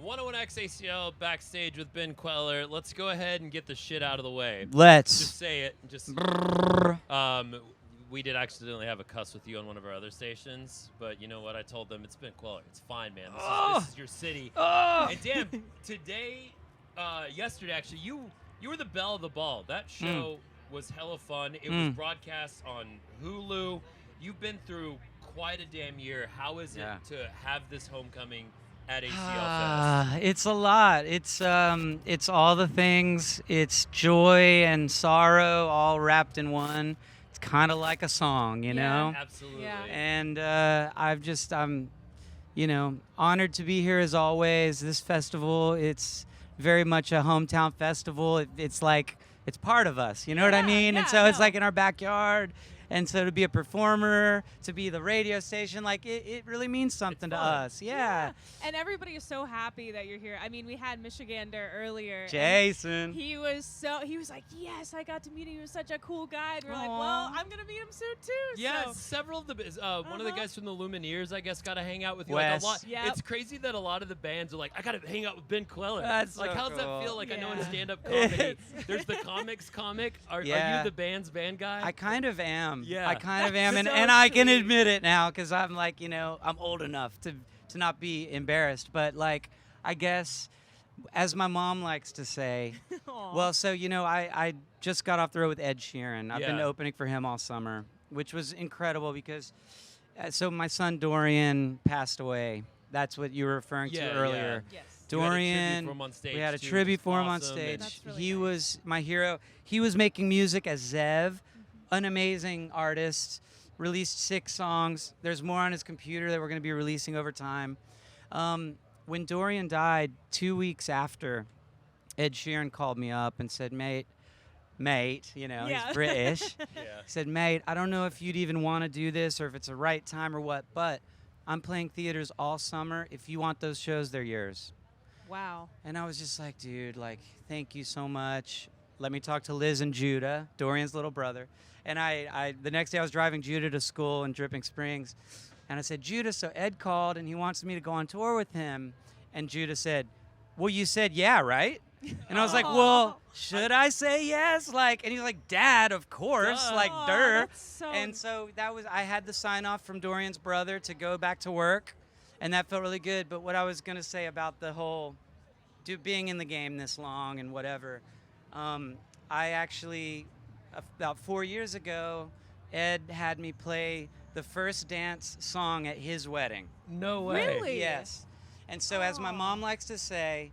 101X ACL Backstage with Ben Kweller. Let's go ahead and get the shit out of the way. Let's. Just say it. Just. We did accidentally have a cuss with you on one of our other stations, but you know what? I told them it's Ben Kweller. It's fine, man. This is your city. And damn, today, yesterday actually, you were the belle of the ball. That show was hella fun. It was broadcast on Hulu. You've been through quite a damn year. How is it to have this homecoming at ACL Fest? It's a lot. It's all the things. It's joy and sorrow all wrapped in one. It's kind of like a song, you know? Absolutely. Yeah. And I'm honored to be here as always. This festival, it's very much a hometown festival. It's like, it's part of us, you know what I mean? And so it's like in our backyard. And so to be a performer, to be the radio station, like it really means something to us. Yeah. And everybody is so happy that you're here. I mean, we had Michigander earlier. Jason. He was like, yes, I got to meet him. He was such a cool guy. And we're like, well, I'm going to meet him soon too. Yeah, so. several of the one of the guys from the Lumineers, I guess, got to hang out with you. Wes. Like a lot. Yep. It's crazy that a lot of the bands are like, I got to hang out with Ben Kweller. That's like, so how does cool. that feel? Like, I know in Yeah. stand-up comedy, there's the comics comic. Are you the band's band guy? I kind of am. Yeah. I kind of am. So And I can sweet. admit it now because I'm like, I'm old enough to not be embarrassed. But like, I guess, as my mom likes to say, well, so, I just got off the road with Ed Sheeran. I've been opening for him all summer, which was incredible because, so my son Dorian passed away. That's what you were referring to earlier. Yes. Dorian, we had a tribute for him on stage. That's really He nice. was my hero. He was making music as Zev, an amazing artist, released 6 songs. There's more on his computer that we're going to be releasing over time. When Dorian died, 2 weeks after, Ed Sheeran called me up and said, mate, he's British. He said, mate, I don't know if you'd even want to do this or if it's the right time or what, but I'm playing theaters all summer. If you want those shows, they're yours. Wow. And I was just like, dude, like, thank you so much. Let me talk to Liz and Judah, Dorian's little brother. And I the next day I was driving Judah to school in Dripping Springs. And I said, Judah, so Ed called and he wants me to go on tour with him. And Judah said, well, you said yeah, right? And I was like, well, should I say yes? Like, and he's like, Dad, of course, like, duh. And so I had the sign off from Dorian's brother to go back to work. And that felt really good. But what I was going to say about the whole being in the game this long and whatever, I actually, about 4 years ago, Ed had me play the first dance song at his wedding. No way. Really? Yes. And so as my mom likes to say,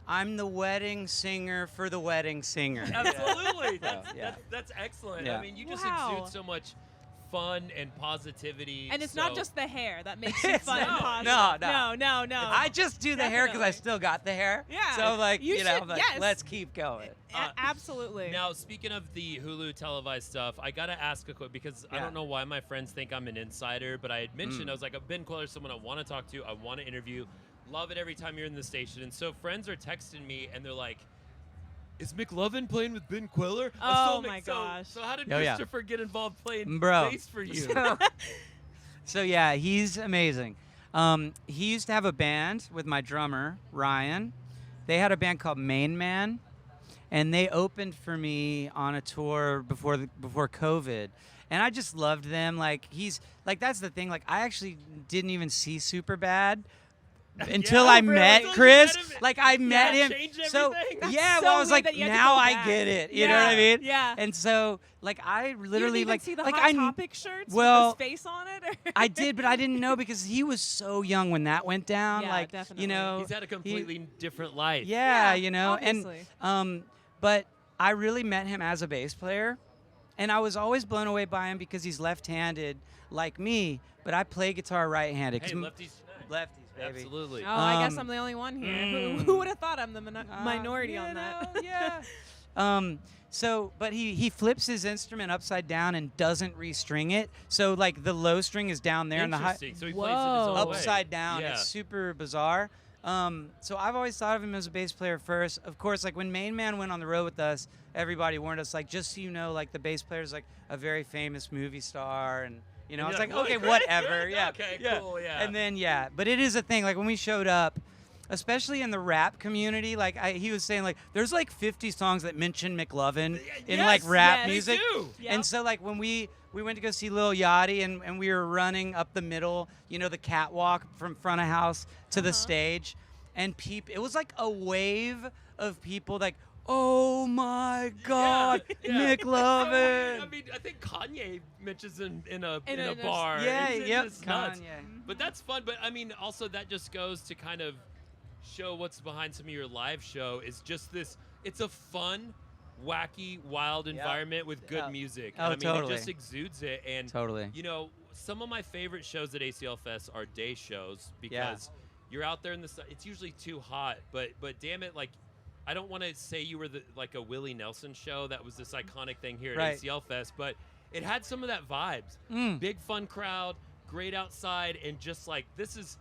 I'm the wedding singer for the wedding singer. Absolutely. Yeah. That's excellent. Yeah. I mean, you just Wow. exude so much fun and positivity. And it's so not just the hair that makes you fun and No. positive. No. No. I just do the hair because I Definitely. still got the hair. Yeah. So like, You I'm should- like, yes. let's keep going. Absolutely. Now, speaking of the Hulu televised stuff, I got to ask a quick, because I don't know why my friends think I'm an insider, but I had mentioned, I was like, Ben Kweller is someone I want to talk to, I want to interview, love it every time you're in the station. And so friends are texting me, and they're like, is McLovin playing with Ben Kweller? Oh, my gosh. So how did Oh, yeah. Christopher get involved playing Bro. bass for you? So yeah, he's amazing. He used to have a band with my drummer, Ryan. They had a band called Main Man, and they opened for me on a tour before COVID. And I just loved them. Like, that's the thing. Like, I actually didn't even see Superbad until I met Until you Chris. met him. Like, I met him. Changed So everything. That's yeah, so well, I was weird like, that you had to now go I back. get it. You know what I mean? Yeah. And so, like, I literally you didn't like even see the like Hot Topic shirts well, with his face on it? Or? I did, but I didn't know because he was so young when that went down. Yeah, like, definitely. you know, He's had a completely different life. yeah, Yeah, you know, obviously. and but I really met him as a bass player, and I was always blown away by him because he's left-handed like me, but I play guitar right-handed. 'cause Hey, lefties tonight. lefties, baby. Absolutely. Oh, I guess Um, I'm the only one here. Who would have thought I'm the minority you on that? know, yeah. So, but he flips his instrument upside down and doesn't restring it. So, like, the low string is down there and the high Interesting. So he plays it his Whoa. own way. upside down. Yeah. It's super bizarre. So I've always thought of him as a bass player first. Of course, like when Main Man went on the road with us, everybody warned us, like, just so you know, like, the bass player is like a very famous movie star, and you know, And it's you're like, like, okay, really? whatever, yeah, Okay, yeah. cool, yeah. And then but it is a thing. Like when we showed up, especially in the rap community. Like he was saying, like there's like 50 songs that mention McLovin in Yes, like rap yes. music. They do. Yep. And so like when we went to go see Lil Yachty and we were running up the middle, the catwalk from front of house to the stage, and it was like a wave of people like, oh my God, Yeah. McLovin. I mean, I think Kanye mentions him in a a- bar. Yeah, It's yep, just nuts. Kanye. But that's fun. But I mean, also that just goes to kind of show what's behind some of your live show is just this. It's a fun, wacky, wild environment with good Yeah. music. Oh, And I mean, totally. it just exudes it. And Totally. some of my favorite shows at ACL Fest are day shows because you're out there in the sun. It's usually too hot, but damn it, like. I don't want to say you were like a Willie Nelson show. That was this iconic thing here at Right. ACL Fest, but it had some of that vibes. Big fun crowd, great outside, and just like this is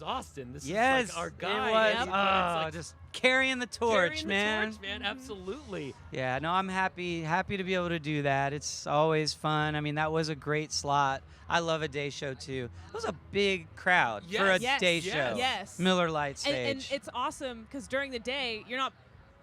Austin. This Yes, is like our it guy. was. and, Oh, it's like just carrying the torch, carrying man. The torch, man. Absolutely. Yeah, no, I'm happy to be able to do that. It's always fun. I mean, that was a great slot. I love a day show too. It was a big crowd for a Yes. day Yes. show. Yes. Miller Lite stage. And it's awesome because during the day you're not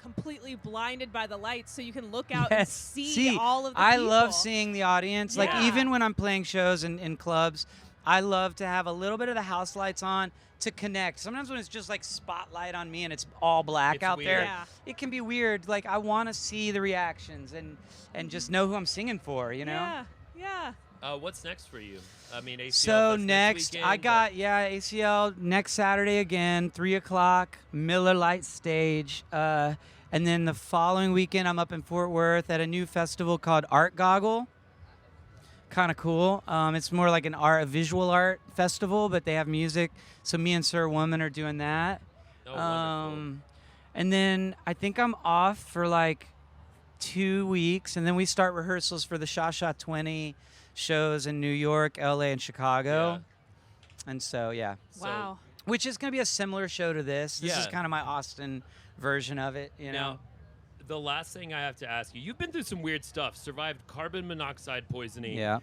completely blinded by the lights, so you can look out and Yes. see all of the I people. love seeing the audience. Like Yeah. even when I'm playing shows in clubs, I love to have a little bit of the house lights on to connect. Sometimes when it's just like spotlight on me and it's all black It's out weird. there, Yeah. it can be weird. Like I want to see the reactions and just know who I'm singing for, Yeah. Yeah. What's next for you? I mean, ACL So Fest next, weekend, I but- got ACL next Saturday again, 3:00, Miller Lite stage, and then the following weekend I'm up in Fort Worth at a new festival called Art Goggle. Kind of cool. It's more like a visual art festival, but they have music. So me and Sir Woman are doing that. Oh, wonderful. And then I think I'm off for like 2 weeks, and then we start rehearsals for the Sha 20 shows in New York, LA, and Chicago. And so, yeah. So- Wow. Which is going to be a similar show to this. This is Yeah. kind of my Austin version of it, you know? Now, the last thing I have to ask you, you've been through some weird stuff. Survived carbon monoxide poisoning. Yeah.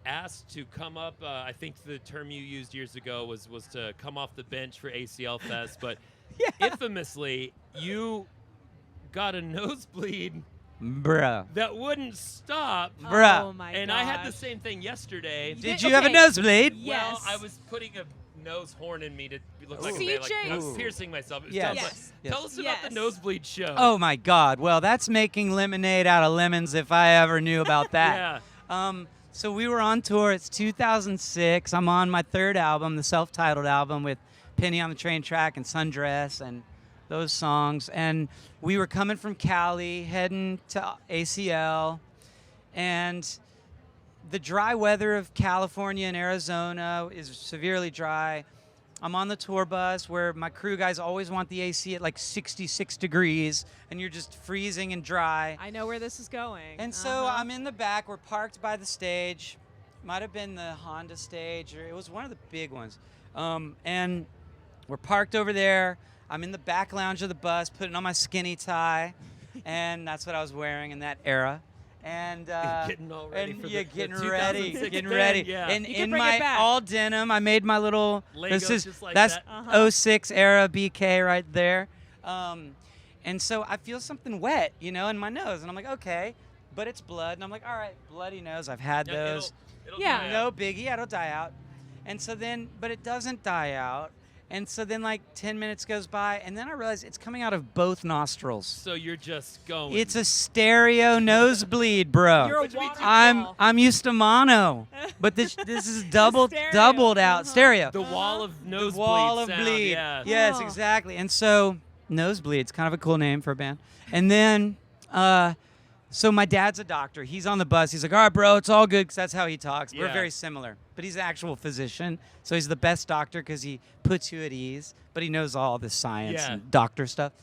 Asked to come up. I think the term you used years ago was to come off the bench for ACL Fest. But infamously, you got a nosebleed Bruh. that wouldn't stop. Bruh. Oh my And I had the gosh. same thing yesterday. Did you have a okay. nosebleed? Yes. Well, I was putting a nose horn in me to look like, CJ. I was piercing myself. It was Yes. dumb, but Yes. Yes. Tell us about Yes. the nosebleed show. Oh, my God. Well, that's making lemonade out of lemons if I ever knew about that. Yeah. So we were on tour. It's 2006. I'm on my third album, the self-titled album with Penny on the Train Track and Sundress and those songs. And we were coming from Cali, heading to ACL. And the dry weather of California and Arizona is severely dry. I'm on the tour bus where my crew guys always want the AC at like 66 degrees, and you're just freezing and dry. I know where this is going. And so I'm in the back. We're parked by the stage. Might have been the Honda stage, or it was one of the big ones. And we're parked over there. I'm in the back lounge of the bus, putting on my skinny tie, and that's what I was wearing in that era. And Getting all ready and for yeah, the getting 2006 ready, getting thing, ready. yeah. And You can in bring it my back. all denim, I made my little. This Legos is just like that's that. Uh-huh. 06 era BK right there. And so I feel something wet, in my nose, and I'm like, okay, but it's blood, and I'm like, all right, bloody nose. I've had Yeah, those. it'll Yeah. dry No out. biggie, it'll die out. And so then, but it doesn't die out. And so then like 10 minutes goes by, and then I realize it's coming out of both nostrils. So you're just going. It's a stereo nosebleed, bro. You're a Which means waterfall. I'm used to mono, but this is doubled stereo, out uh-huh. stereo. the wall of nosebleed. The wall of sound, bleed. Yeah. Yes, Oh. exactly. And so Nosebleed's kind of a cool name for a band. And then so my dad's a doctor. He's on the bus. He's like, all right, bro, it's all good, because that's how he talks. We're Yeah. very similar. But he's an actual physician. So he's the best doctor because he puts you at ease. But he knows all the science Yeah. and doctor stuff.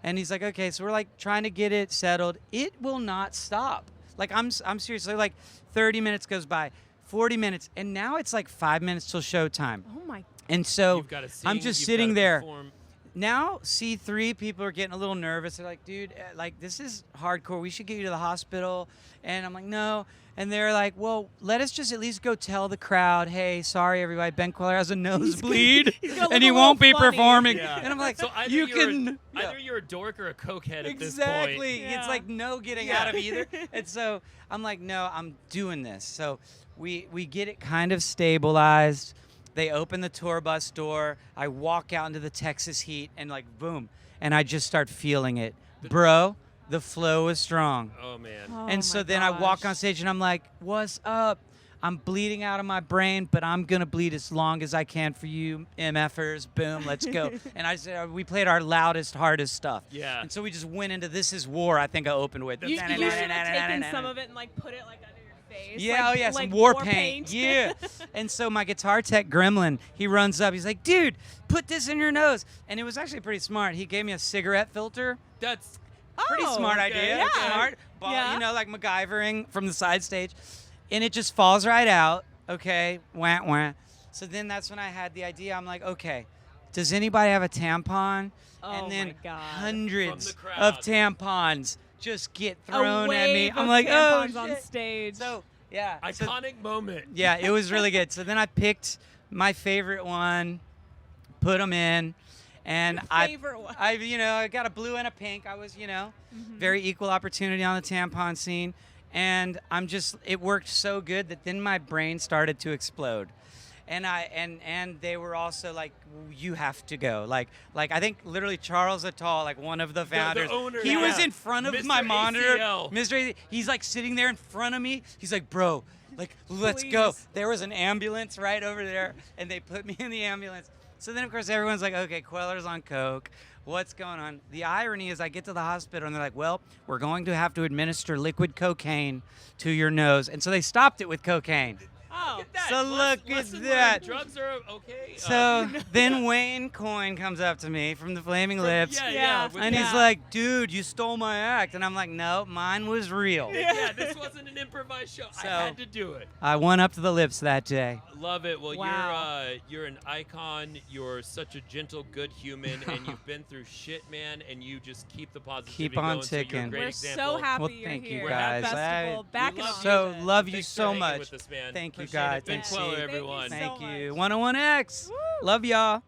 And he's like, okay, so we're like trying to get it settled. It will not stop. Like, I'm serious. So like 30 minutes goes by, 40 minutes. And now it's like 5 minutes till showtime. Oh my. And so You've gotta sing, I'm just you've sitting gotta there. perform. now C3 people are getting a little nervous. They're like, dude, like this is hardcore. We should get you to the hospital. And I'm like, no. And they're like, well, let us just at least go tell the crowd, hey, sorry everybody, Ben Kweller has a nosebleed and he won't be performing. Yeah. And I'm like, so either you're a dork or a cokehead at this point. Exactly. It's like no getting out of either. And so I'm like, no, I'm doing this. So we get it kind of stabilized. They open the tour bus door. I walk out into the Texas heat and like boom, and I just start feeling it. Bro, the flow was strong. Oh man. Oh, And so my then I walk on gosh. stage and I'm like, what's up? I'm bleeding out of my brain, but I'm going to bleed as long as I can for you MFers. Boom, let's go. And I said, we played our loudest, hardest stuff. Yeah. And so we just went into This Is War, I think I opened with. You should have taken some of it and like put it like under your face. Yeah, like, oh yeah, like some war paint. Yeah. And so my guitar tech Gremlin, he runs up. He's like, dude, put this in your nose. And it was actually pretty smart. He gave me a cigarette filter. That's Pretty smart okay, idea. yeah. Smart. Yeah. You know, like MacGyvering from the side stage. And it just falls right out. Okay. Wah, wah. So then that's when I had the idea. I'm like, okay, does anybody have a tampon? Oh and then my God. hundreds From the of crowd. tampons just get A thrown at me. wave I'm of like, oh, tampons on shit. stage. So, yeah. So, iconic moment. yeah, it was really good. So then I picked my favorite one, put them in, and favorite one. I got a blue and a pink. I was, very equal opportunity on the tampon scene, and it worked so good that then my brain started to explode. And they were also like, you have to go. Like I think literally Charles Attal, like one of the founders, owner, he was yeah. in front of Mr. my monitor. ACL. Mr. He's like sitting there in front of me. He's like, bro, like let's go. Please. There was an ambulance right over there, and they put me in the ambulance. So then of course everyone's like, okay, Queller's on coke. What's going on? The irony is I get to the hospital and they're like, well, we're going to have to administer liquid cocaine to your nose. And so they stopped it with cocaine. Oh. Look at that. So look Lesson at learned. that. Drugs are okay. So then Wayne Coyne comes up to me from the Flaming Lips. Yeah. with And that. he's like, dude, you stole my act. And I'm like, no, mine was real. yeah, this wasn't an improvised show. So- I had to do it. I went up to the lips that day. Love it. Well, Wow. you're an icon. You're such a gentle, good human, and you've been through shit, man. And you just keep the positivity Keep on going. So you're a ticking. great We're example. so happy Well, you're thank you, here. We're guys. At Festival, We back love on. you. So Good. love you Thanks so for hanging much. with us, man. Thank you, Appreciate guys. it. Ben Thanks. Kweller, Thank you everyone. so Thank you. much. 101X. Woo. Love y'all.